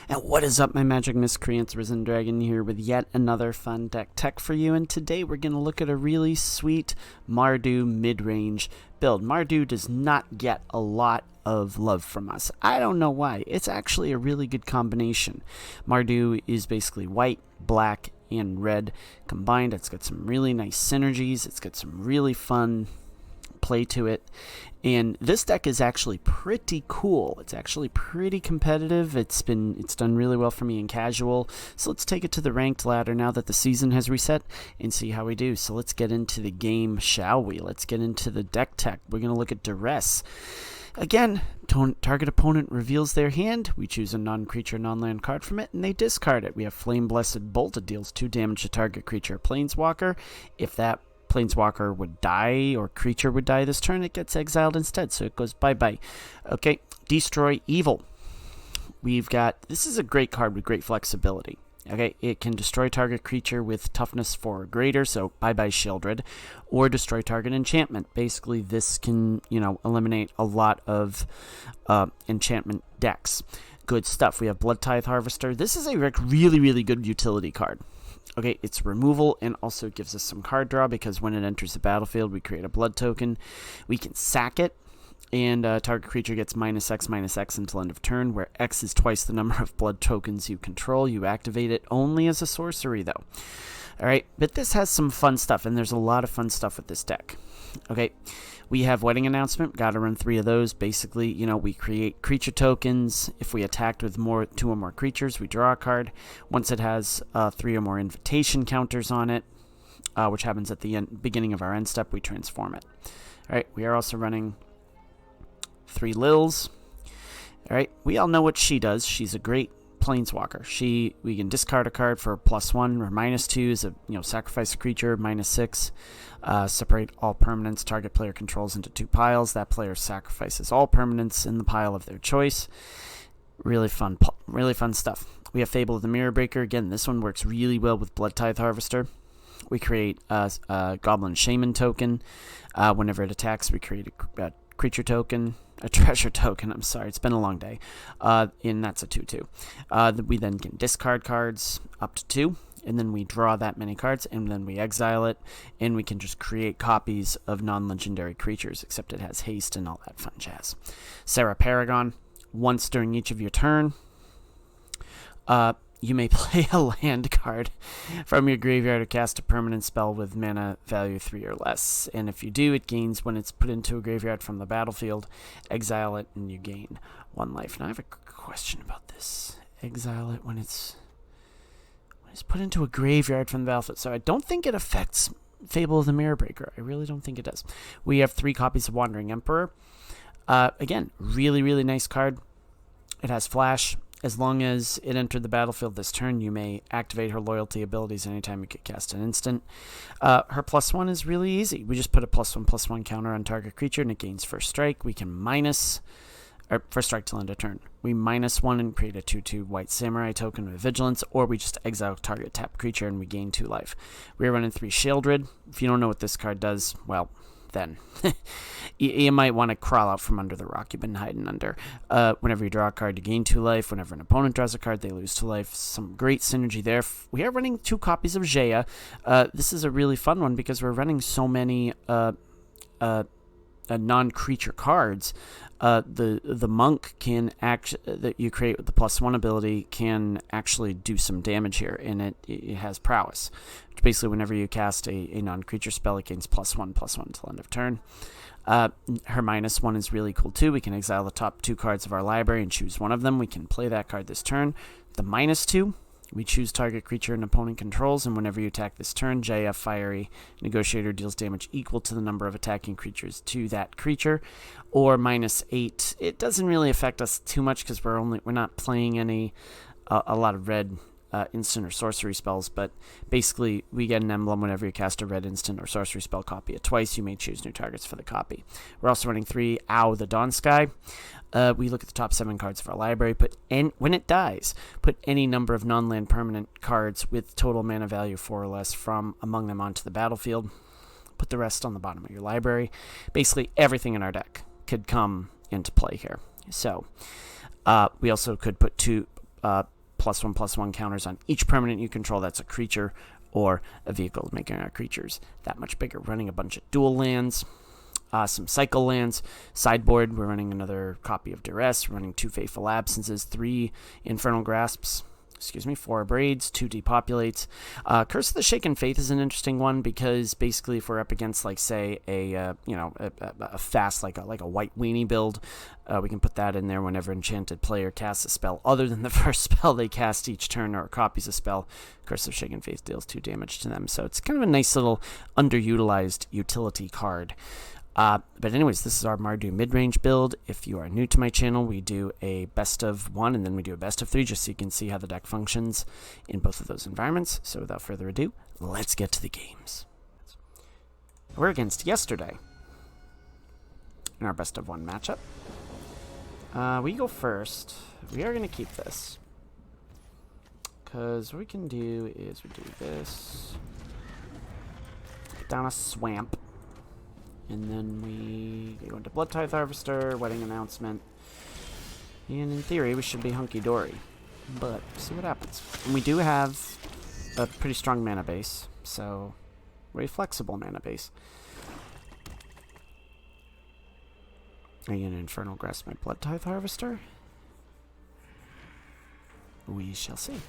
And what is up, my magic miscreants? Risen Dragon here with yet another fun deck tech for you, and today we're going to look at a really sweet Mardu Midrange build. Mardu does not get a lot of love from us. I don't know why. It's actually a really good combination. Mardu is basically white, black, and red combined. It's got some really nice synergies. It's got some really fun play to it, and this deck is actually pretty cool. It's actually pretty competitive. It's done really well for me in casual, so let's take it to the ranked ladder now that the season has reset and see how we do. So let's get into the game, shall we? Let's get into the deck tech. We're going to look at Duress. Again, target opponent reveals their hand. We choose a non-creature, non-land card from it, and they discard it. We have Flame Blessed Bolt. It deals 2 damage to target creature, Planeswalker. If that Planeswalker would die or creature would die this turn, it gets exiled instead, so it goes bye-bye. Okay, Destroy Evil. This is a great card with great flexibility. Okay, it can destroy target creature with toughness 4 or greater, so bye-bye Shieldred, or destroy target enchantment. Basically, this can, eliminate a lot of enchantment decks. Good stuff. We have Blood Tithe Harvester. This is a really, really good utility card. Okay, it's removal and also gives us some card draw because when it enters the battlefield, we create a blood token. We can sack it, and target creature gets -X until end of turn, where X is twice the number of blood tokens you control. You activate it only as a sorcery, though. Alright, but this has some fun stuff, and there's a lot of fun stuff with this deck. Okay, we have Wedding Announcement. Gotta run 3 of those. Basically, we create creature tokens. If we attacked with 2 or more creatures, we draw a card. Once it has 3 or more invitation counters on it, which happens at the beginning of our end step, we transform it. Alright, we are also running 3 Lils. Alright, we all know what she does. She's a great Planeswalker. We can discard a card for +1 or -2 is sacrifice a creature, -6. Separate all permanents target player controls into 2 piles. That player sacrifices all permanents in the pile of their choice. Really fun stuff. We have Fable of the Mirror Breaker. Again, this one works really well with Blood Tithe Harvester. We create a Goblin Shaman token. Whenever it attacks, we create a creature token. A treasure token, I'm sorry, it's been a long day. And that's a 2/2. We then can discard cards up to 2, and then we draw that many cards, and then we exile it, and we can just create copies of non-legendary creatures, except it has haste and all that fun jazz. Sarah Paragon. Once during each of your turn, you may play a land card from your graveyard or cast a permanent spell with mana value 3 or less. And if you do, it gains when it's put into a graveyard from the battlefield. Exile it, and you gain 1 life. Now, I have a question about this. Exile it when it's put into a graveyard from the battlefield. So I don't think it affects Fable of the Mirror Breaker. I really don't think it does. We have 3 copies of Wandering Emperor. Again, really, really nice card. It has flash. As long as it entered the battlefield this turn, you may activate her loyalty abilities anytime you could cast an instant. Her +1 is really easy. We just put a +1/+1 counter on target creature, and it gains first strike. We can first strike till end of turn. We -1 and create a 2/2 white samurai token with vigilance, or we just exile target tap creature and we gain 2 life. We're running 3 Shieldred. If you don't know what this card does, well, then you might want to crawl out from under the rock you've been hiding under. Whenever you draw a card, you gain 2 life. Whenever an opponent draws a card, they lose 2 life. Some great synergy there. We are running 2 copies of Jaya. This is a really fun one because we're running so many non-creature cards. The monk that you create with the +1 ability can actually do some damage here, and it has prowess. Which basically, whenever you cast a non-creature spell, it gains +1/+1 till end of turn. Her -1 is really cool too. We can exile the top 2 cards of our library and choose one of them. We can play that card this turn. The -2. We choose target creature an opponent controls, and whenever you attack this turn, Jaya Fiery Negotiator deals damage equal to the number of attacking creatures to that creature. Or -8. It doesn't really affect us too much because we're not playing a lot of red instant or sorcery spells, but basically we get an emblem whenever you cast a red instant or sorcery spell, copy it twice. You may choose new targets for the copy. We're also running 3 Ow the Dawn Sky. We look at the top 7 cards of our library. When it dies, put any number of non-land permanent cards with total mana value 4 or less from among them onto the battlefield. Put the rest on the bottom of your library. Basically, everything in our deck could come into play here. So, we also could put 2 +1/+1 counters on each permanent you control that's a creature or a vehicle, making our creatures that much bigger. Running a bunch of dual lands, some cycle lands. Sideboard, we're running another copy of Duress, we're running 2 Fateful Absences, 3 Infernal Grasps, 4 Braids, 2 Depopulates. Curse of the Shaken Faith is an interesting one because basically if we're up against, like, say, a fast, like a white weenie build, we can put that in there whenever enchanted player casts a spell other than the first spell they cast each turn or copies a spell. Curse of Shaken Faith deals 2 damage to them, so it's kind of a nice little underutilized utility card. But anyways, this is our Mardu Midrange build. If you are new to my channel, we do a best of 1 and then we do a best of 3 just so you can see how the deck functions in both of those environments. So without further ado, let's get to the games. We're against Yesterday in our best of 1 matchup. We go first. We are going to keep this, because what we can do is we do this, put down a swamp, and then we go into Blood Tithe Harvester, Wedding Announcement, and in theory we should be hunky-dory, but see what happens. And we do have a pretty strong mana base, so very flexible mana base. Are you going to Infernal Grasp my Blood Tithe Harvester? We shall see.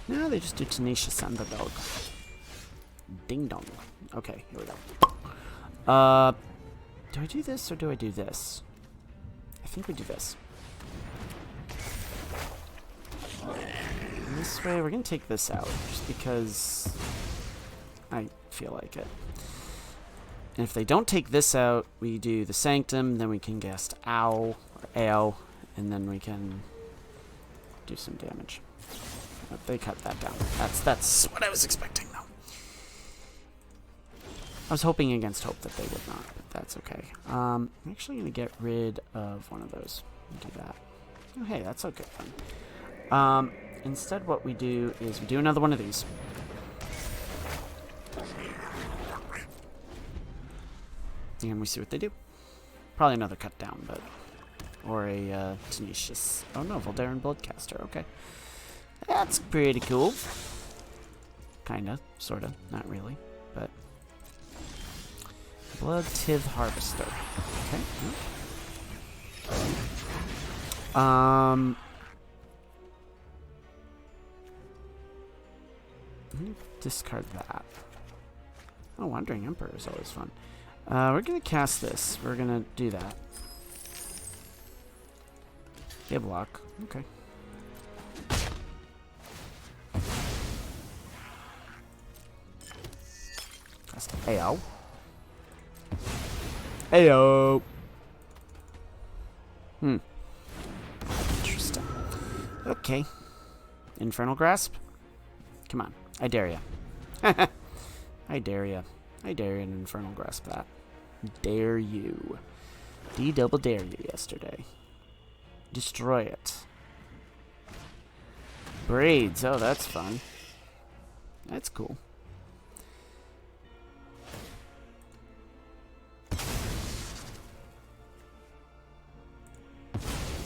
No, they just do Tenacious Underdog. Ding dong. Okay, here we go. Do I do this or do I do this? I think we do this. And this way, we're going to take this out, just because I feel like it. And if they don't take this out, we do the Sanctum, then we can cast Ow, or AO, and then we can do some damage. But they cut that down. That's what I was expecting, though. I was hoping against hope that they would not, but that's okay. I'm actually going to get rid of one of those. Do that. Oh, hey, that's okay then. Instead, what we do is we do another one of these. And we see what they do. Probably another cut down, but... Or a Tenacious... Oh no, Voldaren Bloodcaster, okay. That's pretty cool. Kinda, sorta, not really, but... Blood Tithe Harvester. Okay. Discard that. Oh, Wandering Emperor is always fun. We're gonna cast this. We're gonna do that. They block. Okay. Cast AO. Ayo. Interesting. Okay. Infernal Grasp? Come on. I dare ya. I dare ya. I dare you to Infernal Grasp that. Dare you. D-double dare you Yesterday. Destroy it. Braids. Oh, that's fun. That's cool.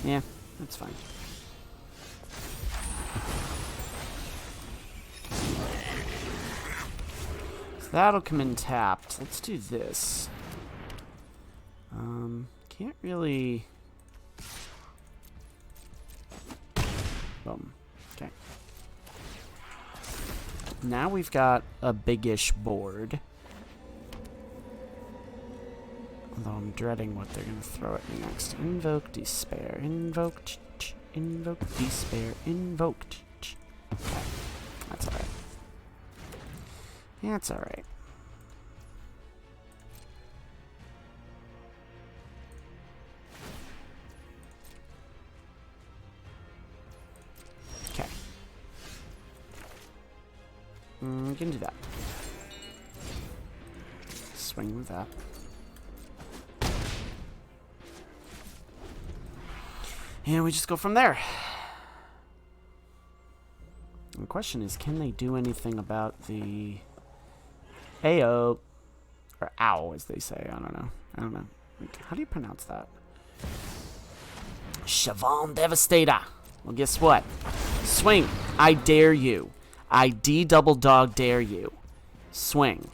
Yeah, that's fine. So that'll come in tapped. Let's do this. Can't really... Boom. Okay. Now we've got a big-ish board. Although I'm dreading what they're going to throw at me next. Invoke Despair. Invoke Despair. Invoke. Okay. That's alright. That's alright. Okay. We can do that. Swing with that. And we just go from there. And the question is, can they do anything about the AO, or OW, as they say? I don't know. Like, how do you pronounce that? Siobhan Devastator. Well, guess what? Swing. I dare you. I double dog dare you. Swing.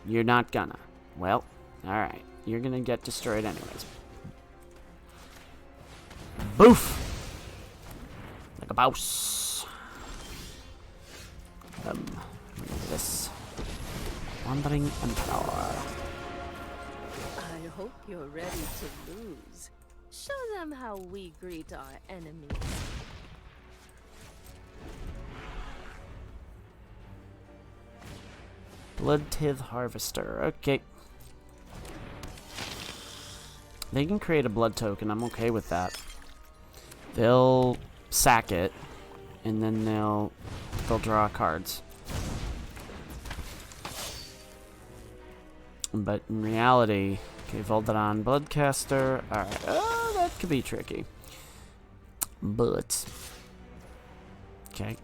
You're not gonna. Well, alright. You're gonna get destroyed anyways. Boof! Like a mouse. Look at this. Wandering Emperor. I hope you're ready to lose. Show them how we greet our enemies. Blood Tith Harvester. Okay. They can create a blood token. I'm okay with that. They'll sack it, and then they'll draw cards. But in reality, okay, Voldaron Bloodcaster. Alright, that could be tricky. But okay.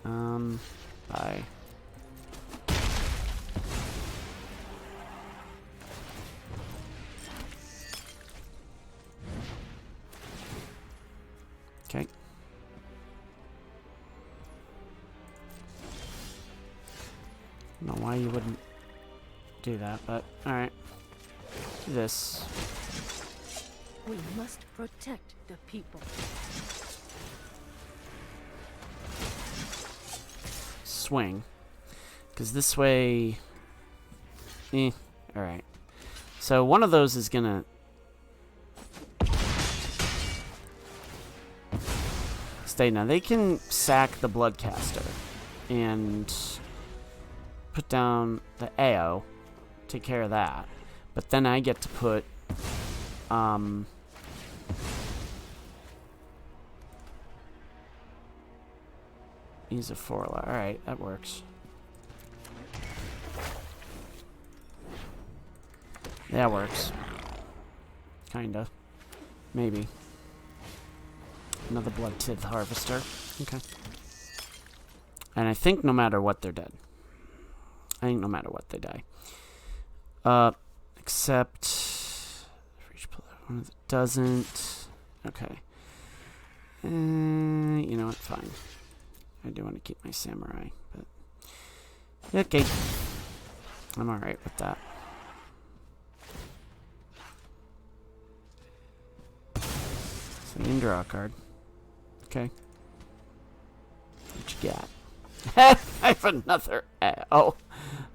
Bye. Okay. I don't know why you wouldn't do that, but alright. Do this. We must protect the people. Swing. Because this way... Alright. So one of those is gonna... stay. Now they can sack the Bloodcaster and put down the AO, take care of that. But then I get to put use a 4. Alright, that works. That works. Kinda. Maybe. Another Blood Tith Harvester. Okay. And I think no matter what, they're dead. I think no matter what, they die. Except... for each one that doesn't... Okay. You know what? Fine. I do want to keep my samurai, but... okay. I'm alright with that. So you can draw a card. Okay. What you got? I have another. Oh.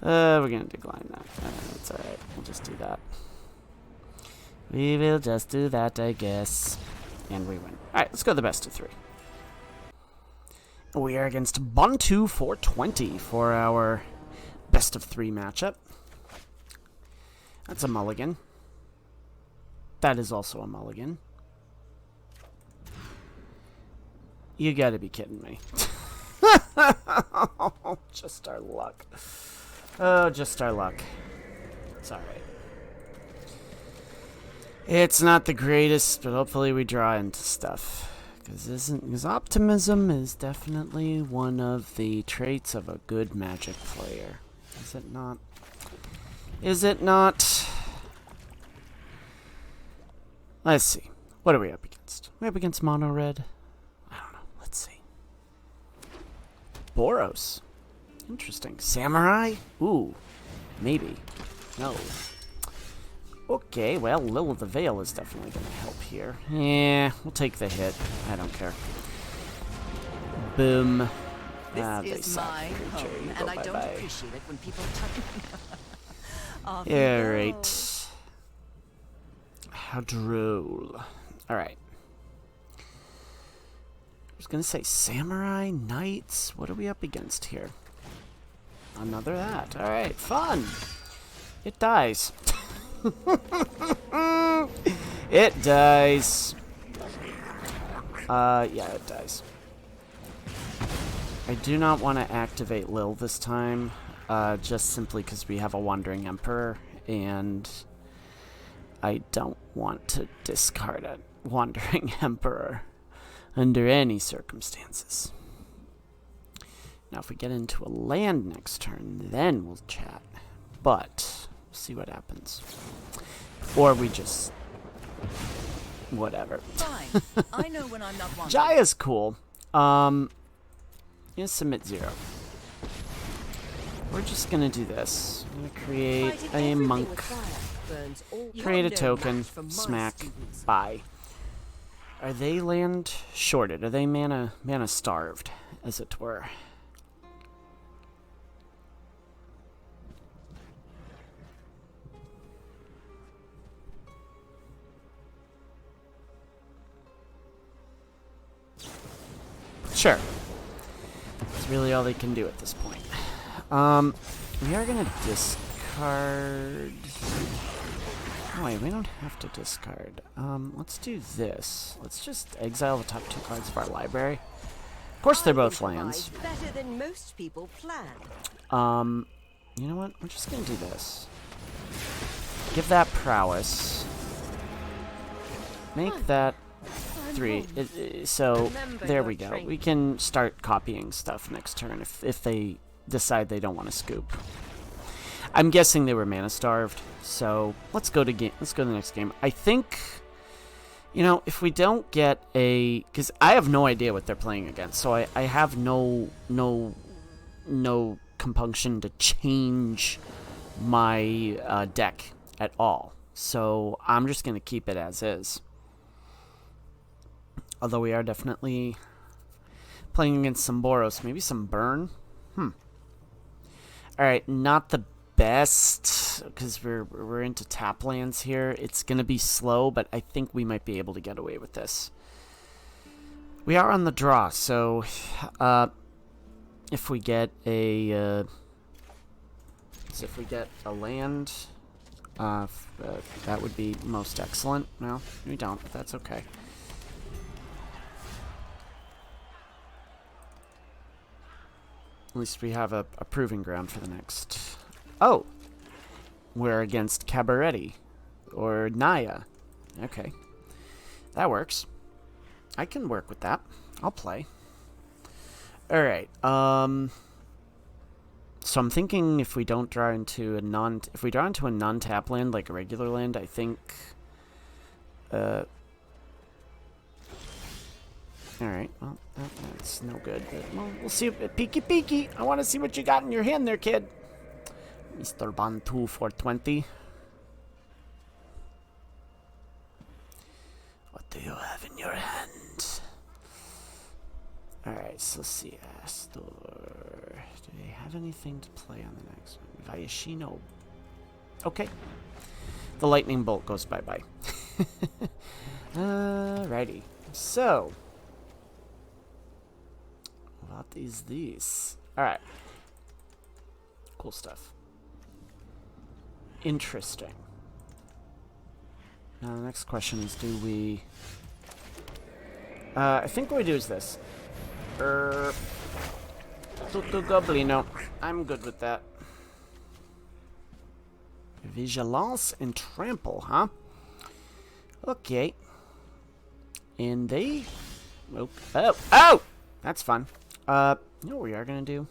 We're going to decline that. That's alright. We'll just do that. We will just do that, I guess. And we win. Alright, let's go to the best of 3. We are against Buntu 420 for our best of 3 matchup. That's a mulligan. That is also a mulligan. You gotta be kidding me. Just our luck. Oh, just our luck. It's alright. It's not the greatest, but hopefully we draw into stuff. Because optimism is definitely one of the traits of a good Magic player. Is it not? Is it not? Let's see. What are we up against? We're up against Mono Red. Let's see. Boros. Interesting. Samurai? Ooh. Maybe. No. Okay, well, Lil of the Veil is definitely going to help here. Yeah, we'll take the hit. I don't care. Boom. This is my home, and I don't appreciate it when people touch me. Yeah, right. How droll. Alright. I was gonna say samurai, knights. What are we up against here? Another that. Alright, fun. It dies. It dies. Yeah, it dies. I do not want to activate Lil this time, just simply because we have a Wandering Emperor, and I don't want to discard a Wandering Emperor under any circumstances. Now, if we get into a land next turn, then we'll chat. But, see what happens. Or we just Whatever. Fine. I know when I'm not wanted. Jaya's cool. Gonna submit 0. We're just gonna do this. I'm gonna create a monk. Create a token. Smack. Bye. Are they land shorted? Are they mana starved, as it were? Sure. That's really all they can do at this point. We are gonna discard. Oh wait, we don't have to discard. Let's do this. Let's just exile the top 2 cards of our library. Of course, they're both lands. Better than most people plan. You know what? We're just gonna do this. Give that prowess. Make that 3. So there we go. We can start copying stuff next turn if they decide they don't want to scoop. I'm guessing they were mana starved, so let's go to the next game. I think, you know, if we don't get a, because I have no idea what they're playing against, so I have no compunction to change my deck at all. So I'm just gonna keep it as is. Although we are definitely playing against some Boros, maybe some burn. All right, not the best because we're into tap lands here. It's gonna be slow, but I think we might be able to get away with this. We are on the draw, so if we get a land, that would be most excellent. No, we don't, but that's okay. At least we have a proving ground for the next. Oh! We're against Cabaretti. Or Naya. Okay. That works. I can work with that. I'll play. Alright, so I'm thinking if we don't draw into a non-tap land, like a regular land, I think alright, well, that's no good, but we'll see. Peeky peeky! I want to see what you got in your hand there, kid. Mr. Bantu 420. What do you have in your hand? Alright, so see, Astor. Do they have anything to play on the next one? Vayashino. Okay. The lightning bolt goes bye-bye. Alrighty. So, what is this? Alright. Cool stuff. Interesting. Now the next question is, do we... I think what we do is this. Tutu Goblino. I'm good with that. Vigilance and Trample, huh? Okay. And they... Oh! That's fun. You know what we are going to do?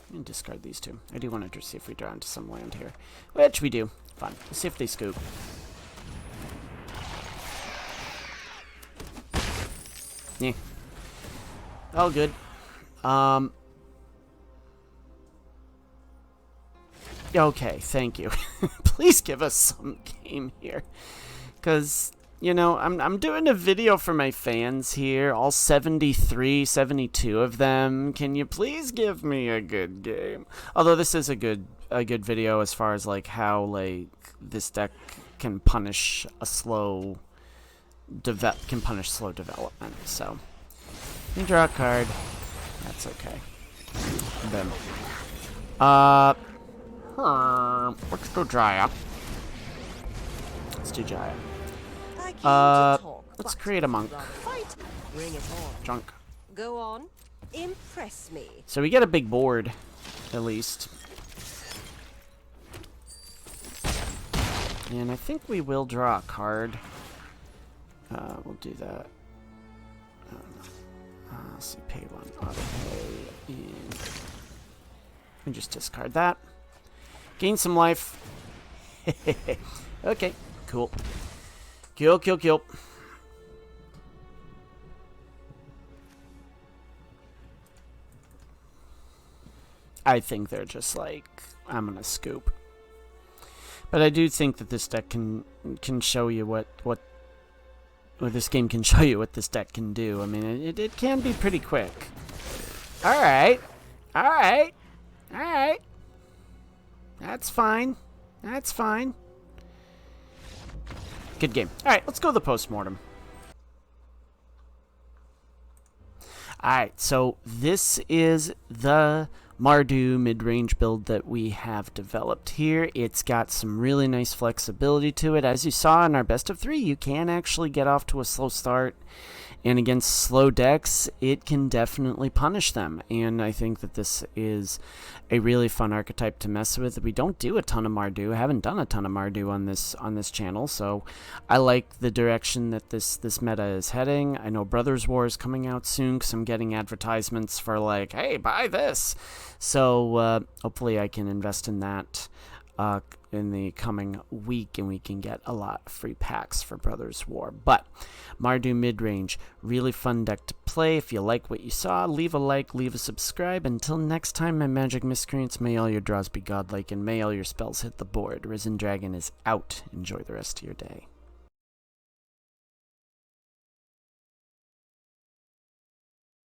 I'm going to discard these two. I do want to see if we draw into some land here. Which we do. Fun. Let's see if they scoop. Yeah. All good. Okay, thank you. Please give us some game here. Because, you know, I'm doing a video for my fans here. All 73, 72 of them. Can you please give me a good game? Although this is a good video as far as, like, how, like, this deck can punish a slow... slow development, so... You draw a card. That's okay. Then... let's go Jaya. Let's do Jaya. Let's create a monk. Bring it on. Junk. Go on. Impress me. So we get a big board, at least. And I think we will draw a card. We'll do that. Let's see, pay one, auto pay, and just discard that. Gain some life. Okay, cool. Kill. I think they're just like, I'm gonna scoop. But I do think that this deck can show you what this game can show you what this deck can do. I mean, it can be pretty quick. All right. That's fine. Good game. All right, let's go to the postmortem. All right, so this is the Mardu mid-range build that we have developed here. It's got some really nice flexibility to it. As you saw in our best of 3, you can actually get off to a slow start. And against slow decks, it can definitely punish them. And I think that this is a really fun archetype to mess with. We don't do a ton of Mardu. I haven't done a ton of Mardu on this channel, so I like the direction that this meta is heading. I know Brothers War is coming out soon because I'm getting advertisements for like, hey, buy this. So hopefully I can invest in that in the coming week, and we can get a lot of free packs for Brothers War. But Mardu Midrange, really fun deck to play. If you like what you saw, leave a like, leave a subscribe. Until next time, my magic miscreants, may all your draws be godlike, and may all your spells hit the board. Risen Dragon is out. Enjoy the rest of your day.